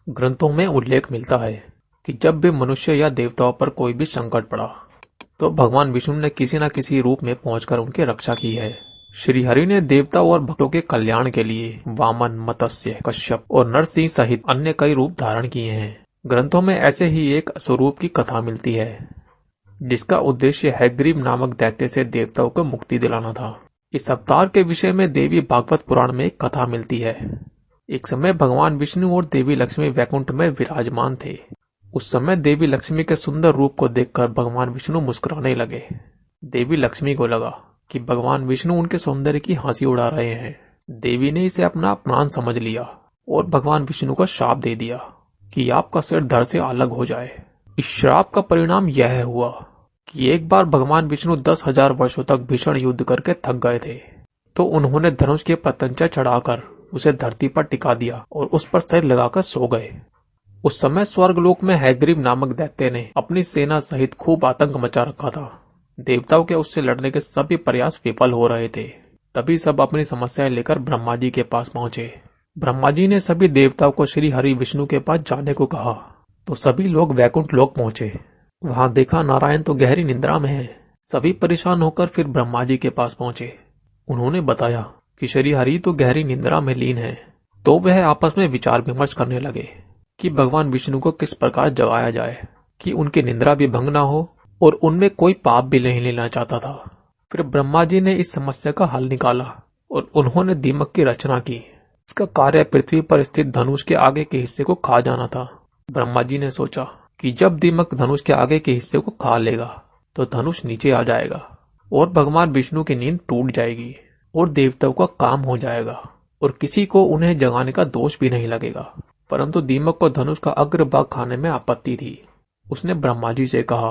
ग्रंथों में उल्लेख मिलता है कि जब भी मनुष्य या देवताओं पर कोई भी संकट पड़ा तो भगवान विष्णु ने किसी न किसी रूप में पहुंचकर उनकी रक्षा की है। श्री हरि ने देवताओं और भक्तों के कल्याण के लिए वामन, मत्स्य, कश्यप और नरसिंह सहित अन्य कई रूप धारण किए हैं। ग्रंथों में ऐसे ही एक स्वरूप की कथा मिलती है जिसका उद्देश्य हैग्रीव नामक दैत्य से देवताओं को मुक्ति दिलाना था। इस अवतार के विषय में देवी भागवत पुराण में एक कथा मिलती है। एक समय भगवान विष्णु और देवी लक्ष्मी वैकुंठ में विराजमान थे। उस समय देवी लक्ष्मी के सुंदर रूप को देखकर भगवान विष्णु मुस्कुराने लगे। देवी लक्ष्मी को लगा कि भगवान विष्णु उनके सौंदर्य की हंसी उड़ा रहे हैं। देवी ने इसे अपना अपमान समझ लिया और भगवान विष्णु को श्राप दे दिया कि आपका सिर धड़ से अलग हो जाए। इस श्राप का परिणाम यह हुआ कि एक बार भगवान विष्णु 10,000 वर्षों तक भीषण युद्ध करके थक गए थे, तो उन्होंने धनुष के प्रत्यंचा चढ़ाकर उसे धरती पर टिका दिया और उस पर सिर लगाकर सो गए। उस समय स्वर्गलोक में हैग्रीव नामक दैत्य ने अपनी सेना सहित खूब आतंक मचा रखा था। देवताओं के उससे लड़ने के सभी प्रयास विफल हो रहे थे। तभी सब अपनी समस्याएं लेकर ब्रह्मा जी के पास पहुंचे। ब्रह्मा जी ने सभी देवताओं को श्री हरि विष्णु के पास जाने को कहा, तो सभी लोग वैकुंठ लोक पहुंचे। वहां देखा नारायण तो गहरी निद्रा में है। सभी परेशान होकर फिर ब्रह्मा जी के पास पहुंचे। उन्होंने बताया कि श्री हरि तो गहरी निद्रा में लीन है। तो वह आपस में विचार विमर्श करने लगे कि भगवान विष्णु को किस प्रकार जगाया जाए कि उनकी निद्रा भी भंग ना हो और उनमें कोई पाप भी नहीं लेना चाहता था। फिर ब्रह्मा जी ने इस समस्या का हल निकाला और उन्होंने दीमक की रचना की। इसका कार्य पृथ्वी पर स्थित धनुष के आगे के हिस्से को खा जाना था। ब्रह्मा जी ने सोचा कि जब दीमक धनुष के आगे के हिस्से को खा लेगा तो धनुष नीचे आ जाएगा और भगवान विष्णु की नींद टूट जाएगी और देवताओं का काम हो जाएगा और किसी को उन्हें जगाने का दोष भी नहीं लगेगा। परंतु दीमक को धनुष का अग्रभाग खाने में आपत्ति थी। उसने ब्रह्मा जी से कहा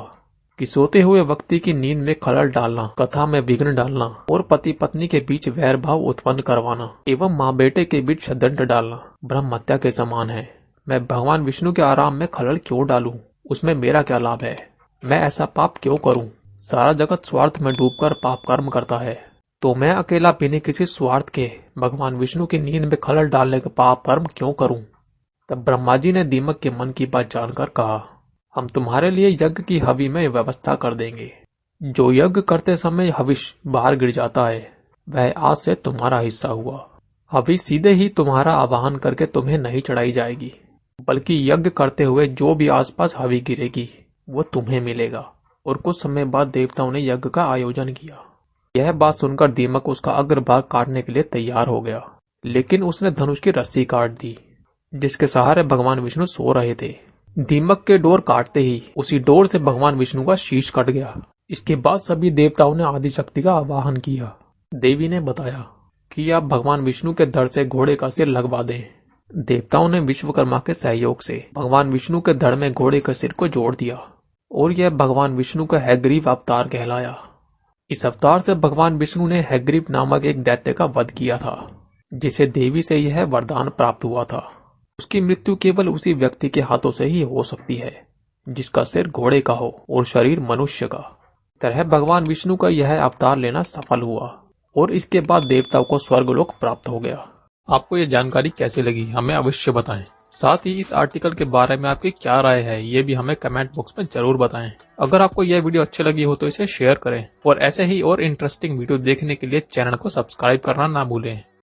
कि सोते हुए व्यक्ति की नींद में खलल डालना, कथा में विघ्न डालना और पति पत्नी के बीच वैर भाव उत्पन्न करवाना एवं माँ बेटे के बीच षड्यंत्र डालना ब्रह्म हत्या के समान है। मैं भगवान विष्णु के आराम में खलल क्यों डालूं? उसमें मेरा क्या लाभ है? मैं ऐसा पाप क्यों करूं? सारा जगत स्वार्थ में डूबकर पाप कर्म करता है, तो मैं अकेला बिना किसी स्वार्थ के भगवान विष्णु की नींद में खलल डालने का पाप कर्म क्यों करूं? तब ब्रह्मा जी ने दीमक के मन की बात जानकर कहा, हम तुम्हारे लिए यज्ञ की हवि में व्यवस्था कर देंगे। जो यज्ञ करते समय हविष बाहर गिर जाता है वह आज से तुम्हारा हिस्सा हुआ। हवि सीधे ही तुम्हारा आवाहन करके तुम्हें नहीं चढ़ाई जाएगी, बल्कि यज्ञ करते हुए जो भी आसपास हवि गिरेगी वो तुम्हें मिलेगा। और कुछ समय बाद देवताओं ने यज्ञ का आयोजन किया। यह बात सुनकर दीमक उसका अग्रभाग काटने के लिए तैयार हो गया, लेकिन उसने धनुष की रस्सी काट दी जिसके सहारे भगवान विष्णु सो रहे थे। दीमक के डोर काटते ही उसी डोर से भगवान विष्णु का शीश कट गया। इसके बाद सभी देवताओं ने आदिशक्ति का आवाहन किया। देवी ने बताया कि आप भगवान विष्णु के धड़ से घोड़े का सिर लगवा दें। देवताओं ने विश्वकर्मा के सहयोग से भगवान विष्णु के धड़ में घोड़े के सिर को जोड़ दिया और यह भगवान विष्णु का हैग्रीव अवतार कहलाया। इस अवतार से भगवान विष्णु ने हैग्रीव नामक एक दैत्य का वध किया था, जिसे देवी से यह वरदान प्राप्त हुआ था। उसकी मृत्यु केवल उसी व्यक्ति के हाथों से ही हो सकती है जिसका सिर घोड़े का हो और शरीर मनुष्य का। तरह भगवान विष्णु का यह अवतार लेना सफल हुआ और इसके बाद देवताओं को स्वर्गलोक प्राप्त हो गया। आपको ये जानकारी कैसी लगी हमें अवश्य बताएं। साथ ही इस आर्टिकल के बारे में आपकी क्या राय है ये भी हमें कमेंट बॉक्स में जरूर बताएं। अगर आपको यह वीडियो अच्छी लगी हो तो इसे शेयर करें और ऐसे ही और इंटरेस्टिंग वीडियो देखने के लिए चैनल को सब्सक्राइब करना ना भूलें।